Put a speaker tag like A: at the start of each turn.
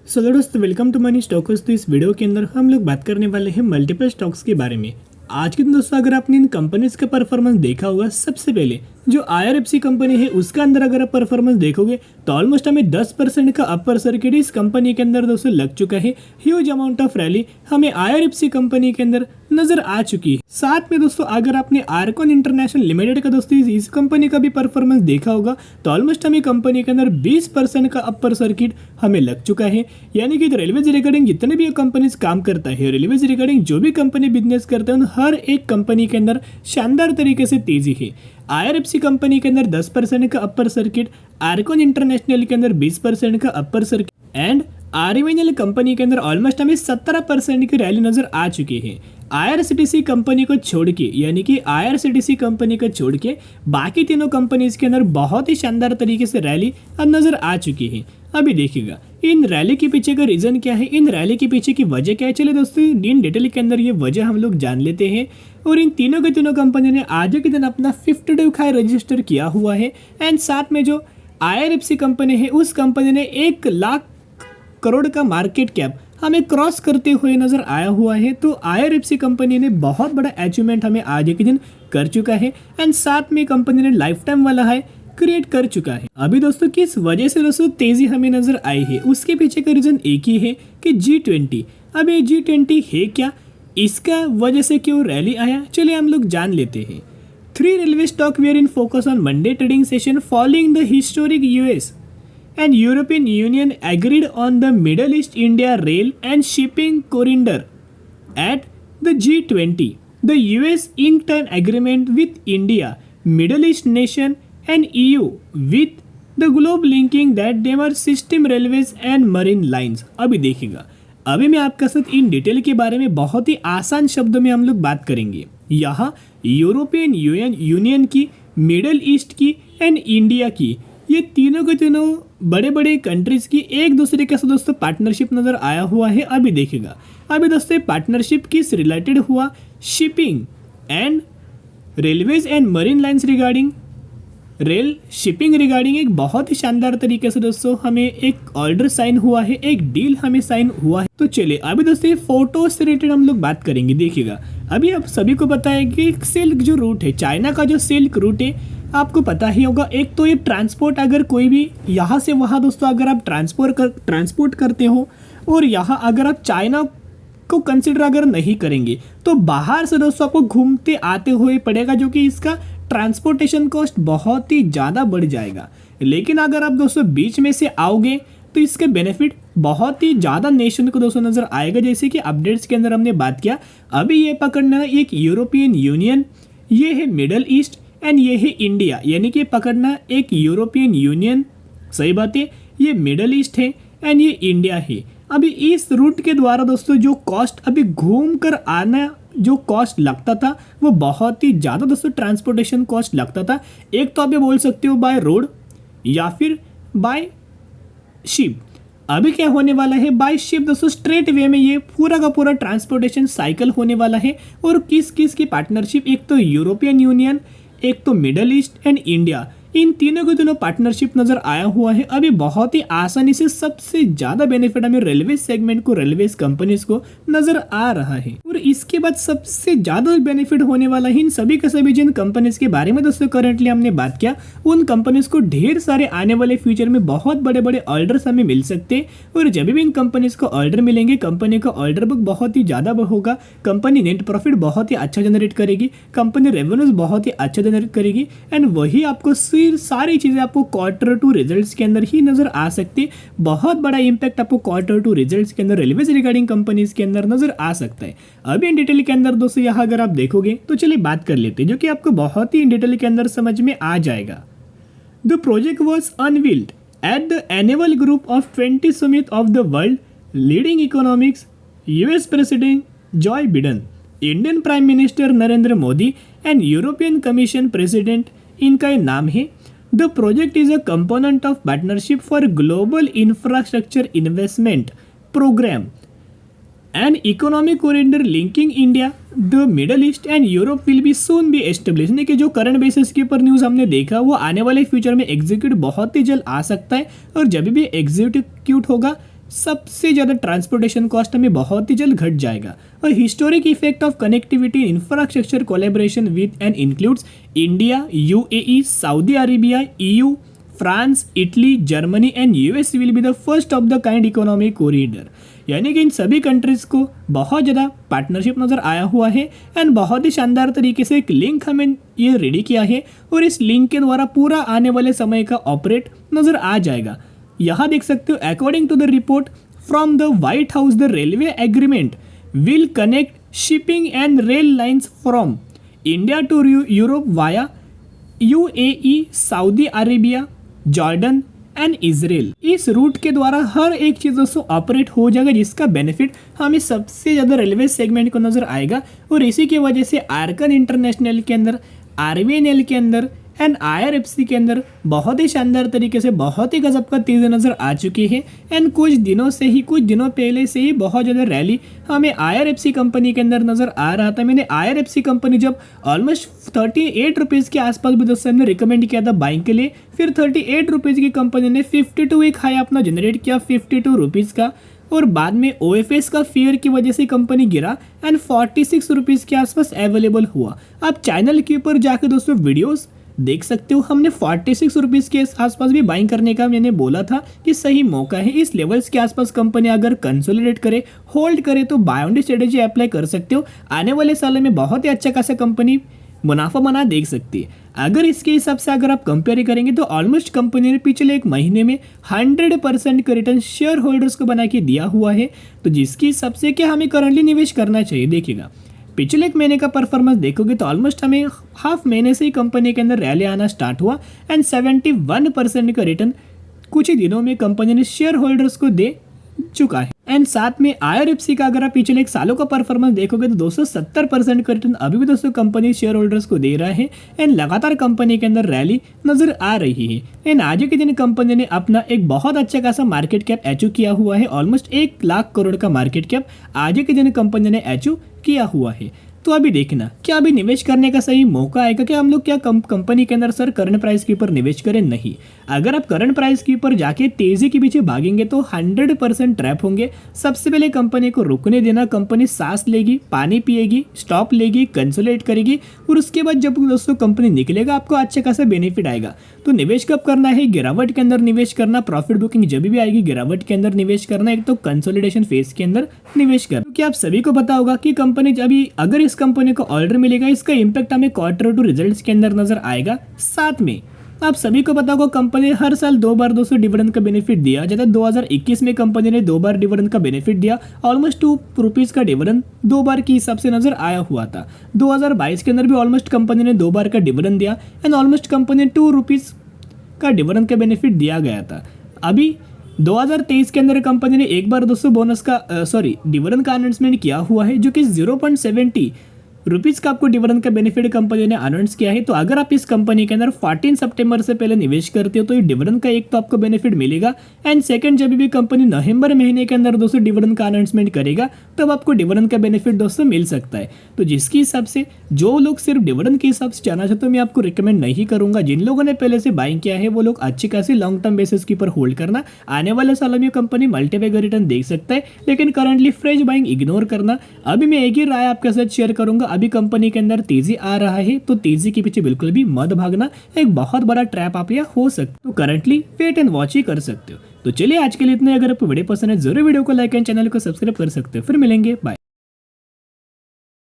A: दोस्तों welcome to money stocks. तो इस वीडियो के अंदर हम लोग बात करने वाले हैं मल्टीपल स्टॉक्स के बारे में। आज के दिन दोस्तों अगर आपने इन कंपनीज का परफॉर्मेंस देखा होगा, सबसे पहले जो IRFC कंपनी है उसका अंदर अगर आप परफॉर्मेंस देखोगे तो ऑलमोस्ट हमें 10% का अपर सर्किट इस कंपनी के अंदर दोस्तों लग चुका है। ह्यूज अमाउंट ऑफ रैली हमें IRFC कंपनी के अंदर नजर आ चुकी है। साथ में दोस्तों अगर आपने आर्कॉन इंटरनेशनल लिमिटेड का दोस्तों इस कंपनी का भी परफॉर्मेंस देखा होगा तो ऑलमोस्ट हमें कंपनी के अंदर 20% का अपर सर्किट हमें लग चुका है। यानी कि रेलवे रिगार्डिंग जितने भी कंपनीज काम करता है, रेलवे रिगार्डिंग जो भी कंपनी बिजनेस करते हैं, हर एक कंपनी के अंदर शानदार तरीके से तेजी है। IRFC कंपनी के अंदर 10% का अपर सर्किट, आर्कॉन इंटरनेशनल के अंदर 20% का upper circuit and RVNL company के अंदर ऑलमोस्ट हमें 17% की रैली नजर आ चुकी है। IRCTC कंपनी को छोड़ के, यानी कि IRCTC कंपनी को छोड़ के बाकी तीनों कंपनीज के अंदर बहुत ही शानदार तरीके से रैली अब नजर आ चुकी है। अभी देखिएगा इन रैली के पीछे का रीजन क्या है, इन रैली के पीछे की वजह क्या है। चलिए दोस्तों इन डिटेल के अंदर ये वजह हम लोग जान लेते हैं। और इन तीनों के तीनों कंपनी ने आज के दिन अपना 52 हाई रजिस्टर किया हुआ है एंड साथ में जो IRFC कंपनी है उस कंपनी ने 1 लाख करोड़ का मार्केट कैप हमें क्रॉस करते हुए नजर आया हुआ है। तो IRFC कंपनी ने बहुत बड़ा अचीवमेंट हमें आज के दिन कर चुका है एंड साथ में कंपनी ने लाइफ टाइम वाला हाई क्रिएट कर चुका है। अभी दोस्तों किस वजह से दोस्तों तेजी हमें नजर आई है, उसके पीछे का रीजन एक ही है कि G20। अब ये G20 है क्या, इसका वजह से क्यों रैली आया, चलिए हम लोग जान लेते हैं। 3 railway stock were in focus on Monday trading session following the historic US and European Union agreed on the Middle East India rail and shipping corridor at the G20. The US inked an agreement with India, Middle East nation and EU with the globe linking that they were system railways and marine lines. अभी देखिएगा, अभी मैं आपके साथ in detail के बारे में बहुत ही आसान शब्दों में हम लोग बात करेंगे। यहाँ यूरोपियन यूनियन की, मिडल ईस्ट की एंड इंडिया की, ये तीनों के तीनों बड़े बड़े कंट्रीज की एक दूसरे के साथ दोस्तों पार्टनरशिप नज़र आया हुआ है। अभी देखिएगा, अभी दोस्तों पार्टनरशिप किस रिलेटेड हुआ, shipping and railways and marine lines regarding, rail shipping regarding एक बहुत ही शानदार तरीके से दोस्तों हमें एक ऑर्डर साइन हुआ है, एक डील हमें साइन हुआ है। तो चलिए अभी दोस्तों ये फोटो से रिलेटेड हम लोग बात करेंगे। देखिएगा अभी आप सभी को पता है कि सिल्क जो रूट है, चाइना का जो सिल्क रूट है आपको पता ही होगा। एक तो ये ट्रांसपोर्ट अगर कोई भी यहाँ से वहाँ दोस्तों अगर आप ट्रांसपोर्ट करते हो और यहाँ अगर आप चाइना को कंसिडर अगर नहीं करेंगे तो बाहर से दोस्तों आपको घूमते आते हुए पड़ेगा, जो कि इसका ट्रांसपोर्टेशन कॉस्ट बहुत ही ज़्यादा बढ़ जाएगा। लेकिन अगर आप दोस्तों बीच में से आओगे तो इसके बेनिफिट बहुत ही ज़्यादा नेशन को दोस्तों नज़र आएगा। जैसे कि अपडेट्स के अंदर हमने बात किया, अभी ये पकड़ना है एक यूरोपियन यूनियन, ये है मिडल ईस्ट एंड ये है इंडिया। यानी कि पकड़ना एक यूरोपियन यूनियन, सही बात है, ये मिडल ईस्ट है एंड ये इंडिया है। अभी इस रूट के द्वारा दोस्तों जो कॉस्ट अभी घूम कर आना जो कॉस्ट लगता था वो बहुत ही ज़्यादा दोस्तों ट्रांसपोर्टेशन कॉस्ट लगता था। एक तो आप ये बोल सकते हो बाय रोड या फिर बाय शिप। अभी क्या होने वाला है, बाय शिप दोस्तों स्ट्रेट वे में ये पूरा का पूरा ट्रांसपोर्टेशन साइकिल होने वाला है। और किस किस की पार्टनरशिप, एक तो यूरोपियन यूनियन, एक तो मिडल ईस्ट एंड इंडिया, इन तीनों के तीनों पार्टनरशिप नजर आया हुआ है। अभी बहुत ही आसानी से सबसे ज़्यादा बेनिफिट हमें रेलवे सेगमेंट को, रेलवे कंपनीज को नजर आ रहा है। और इसके बाद सबसे ज़्यादा बेनिफिट होने वाला है इन सभी के सभी जिन कंपनीज के बारे में दोस्तों करेंटली हमने बात किया, उन कंपनीज को ढेर सारे आने वाले फ्यूचर में बहुत बड़े बड़े ऑर्डर्स हमें मिल सकते हैं। और जब भी इन कंपनीज को ऑर्डर मिलेंगे, कंपनी का ऑर्डर बुक बहुत ही ज़्यादा होगा, कंपनी नेट प्रॉफिट बहुत ही अच्छा जनरेट करेगी, कंपनी रेवेन्यूज बहुत ही अच्छा जनरेट करेगी एंड वही आपको सारी चीज़ें आपको Q2 रिजल्ट्स के अंदर ही नजर आ सकती है। बहुत बड़ा इंपैक्ट आपको Q2 रिजल्ट्स के अंदर रेलवे रिगार्डिंग कंपनीज के अंदर नजर आ सकता है। अभी इन डिटेल के अंदर दोस्तों यहाँ अगर आप देखोगे तो चलिए बात कर लेते हैं, जो कि आपको बहुत ही इन डिटेल के अंदर समझ में आ जाएगा। The project was unveiled at the annual group of 20 summit of the world leading economics, US president Joy Biden, Indian prime minister Narendra Modi and European commission president, इनका ये नाम है। The project is a component of Partnership for Global Infrastructure Investment Program, an economic corridor linking India, the Middle East and Europe will be soon be established। यानी कि जो current basis के ऊपर news हमने देखा वो आने वाले फ्यूचर में एग्जीक्यूट बहुत ही जल्द आ सकता है। और जब भी एग्जीक्यूट होगा सबसे ज़्यादा ट्रांसपोर्टेशन कॉस्ट हमें बहुत ही जल्द घट जाएगा। और historic effect of connectivity infrastructure collaboration with and includes India, UAE, Saudi Arabia, EU, France, Italy, Germany and US will be the first of the kind economic corridor. यानी कि इन सभी कंट्रीज़ को बहुत ज़्यादा पार्टनरशिप नज़र आया हुआ है एंड बहुत ही शानदार तरीके से एक लिंक हमें ये रेडी किया है और इस लिंक के द्वारा पूरा आने वाले समय का ऑपरेट नज़र आ जाएगा। यहाँ देख सकते हो, according to the report from the White House, the railway agreement will connect shipping and rail lines from India to Europe via UAE, Saudi Arabia, Jordan and Israel. इस रूट के द्वारा हर एक चीज़ दोस्तों ऑपरेट हो जाएगा, जिसका बेनिफिट हमें सबसे ज़्यादा रेलवे सेगमेंट को नज़र आएगा। और इसी की वजह से आर्कन इंटरनेशनल के अंदर, आरवीएनएल के अंदर एंड आईआरएफसी के अंदर बहुत ही शानदार तरीके से बहुत ही गजब का तेज़ी नज़र आ चुकी है। एंड कुछ दिनों पहले से ही बहुत ज़्यादा रैली हमें आईआरएफसी कंपनी के अंदर नज़र आ रहा था। मैंने आईआरएफसी कंपनी जब ऑलमोस्ट 38 रुपीज़ के आसपास भी दोस्तों हमने रिकमेंड किया था बाइंग के लिए, फिर 38 रुपीज़ की कंपनी ने 52 एक हाई अपना जनरेट किया 52 रुपीज़ का, और बाद में ओएफएस का फेयर की वजह से कंपनी गिरा एंड 46 रुपीज़ के आसपास अवेलेबल हुआ। आप चैनल के ऊपर जाकर दोस्तों वीडियोस देख सकते हो, हमने 46 रुपीज़ के आसपास भी बाइंग करने का मैंने बोला था कि सही मौका है। इस लेवल्स के आसपास कंपनी अगर कंसोलिडेट करे, होल्ड करे तो बाय ऑन स्ट्रेटेजी अप्लाई कर सकते हो। आने वाले सालों में बहुत ही अच्छा खासा कंपनी मुनाफा बना देख सकती है। अगर इसके हिसाब से अगर आप कंपेयर करेंगे तो ऑलमोस्ट कंपनी ने पिछले एक महीने में 100% का रिटर्न शेयर होल्डर्स को बना के दिया हुआ है। तो जिसके हिसाब से क्या हमें करंटली निवेश करना चाहिए, देखिएगा पिछले एक महीने का परफॉर्मेंस देखोगे तो ऑलमोस्ट हमें हाफ महीने से ही कंपनी के अंदर रैली आना स्टार्ट हुआ एंड 71% का रिटर्न कुछ ही दिनों में कंपनी ने शेयर होल्डर्स को दे चुका है। एंड साथ में आईआरएफसी का अगर आप पिछले एक सालों का परफॉर्मेंस देखोगे तो 270% का रिटर्न अभी भी दोस्तों कंपनी शेयर होल्डर्स को दे रहा है एंड लगातार कंपनी के अंदर रैली नजर आ रही है। एंड आज के दिन कंपनी ने अपना एक बहुत अच्छा खासा मार्केट कैप अचीव किया हुआ है। ऑलमोस्ट 1 लाख करोड़ का मार्केट कैप आज के दिन कंपनी ने अचीव किया हुआ है। तो अभी देखना क्या अभी निवेश करने का सही मौका आएगा, क्या हम लोग क्या कंपनी के अंदर सर करंट प्राइस के ऊपर निवेश करें? नहीं, अगर आप करंट प्राइस के ऊपर जाके तेजी के पीछे भागेंगे तो 100% ट्रैप होंगे। सबसे पहले कंपनी को रुकने देना, कंपनी सांस लेगी, पानी पिएगी, स्टॉप लेगी, कंसोलिडेट करेगी और उसके बाद जब दोस्तों कंपनी निकलेगा आपको अच्छा खासा बेनिफिट आएगा। तो निवेश कब करना है? गिरावट के अंदर निवेश करना, प्रॉफिट बुकिंग जब भी आएगी गिरावट के अंदर निवेश करना, एक तो कंसोलिडेशन फेज के अंदर निवेश करना। क्योंकि आप सभी को पता होगा कि कंपनी अभी अगर इस कंपनी को ऑर्डर मिलेगा इसका इंपैक्ट हमें क्वार्टर टू रिजल्ट्स के अंदर नजर आएगा। साथ में आप सभी को पता होगा कंपनी हर साल 2 बार दोस्तों डिविडेंड का बेनिफिट दिया जाता है। 2021 में कंपनी ने 2 बार डिविडेंड का बेनिफिट दिया, ऑलमोस्ट 2 रुपीज़ का डिविडेंड 2 बार के हिसाब से नजर आया हुआ था। 2022 के अंदर भी ऑलमोस्ट कंपनी ने 2 बार का डिविडेंड दिया एंड ऑलमोस्ट कंपनी ने 2 रुपीज़ का डिविडेंड का बेनिफिट दिया गया था। अभी 2023 के अंदर कंपनी ने एक बार दोस्तों बोनस का डिविडेंड का अनाउंसमेंट किया हुआ है, जो कि 0.70 रुपीज़ का आपको डिविडेंड का बेनिफिट कंपनी ने अनाउंस किया है। तो अगर आप इस कंपनी के अंदर 14 सितंबर से पहले निवेश करते हो तो ये डिविडेंड का एक तो आपको बेनिफिट मिलेगा एंड सेकंड जब भी कंपनी नवंबर महीने के अंदर दोस्तों डिविडेंड का अनाउंसमेंट करेगा तब आपको डिविडेंड का बेनिफिट दोस्तों मिल सकता है। तो जिसके हिसाब से जो लोग सिर्फ डिविडेंड के हिसाब से जाना चाहते हो मैं आपको रिकमेंड नहीं करूंगा। जिन लोगों ने पहले से बाइंग किया है वो लोग अच्छी खासी लॉन्ग टर्म बेसिस के ऊपर होल्ड करना। आने वाले सालों में कंपनी मल्टीपैग रिटर्न देख सकता है, लेकिन करंटली फ्रेश बाइंग इग्नोर करना। अभी मैं एक ही राय आपके साथ शेयर करूंगा, अभी कंपनी के अंदर तेजी आ रहा है तो तेजी के पीछे बिल्कुल भी मत भागना, एक बहुत बड़ा ट्रैप आप यहाँ हो सकते हो। तो करंटली वेट एंड वॉच ही कर सकते हो। तो चलिए आज के लिए इतने। अगर आपको वीडियो पसंद है जरूर वीडियो को लाइक एंड चैनल को सब्सक्राइब कर सकते हो। फिर मिलेंगे, बाय।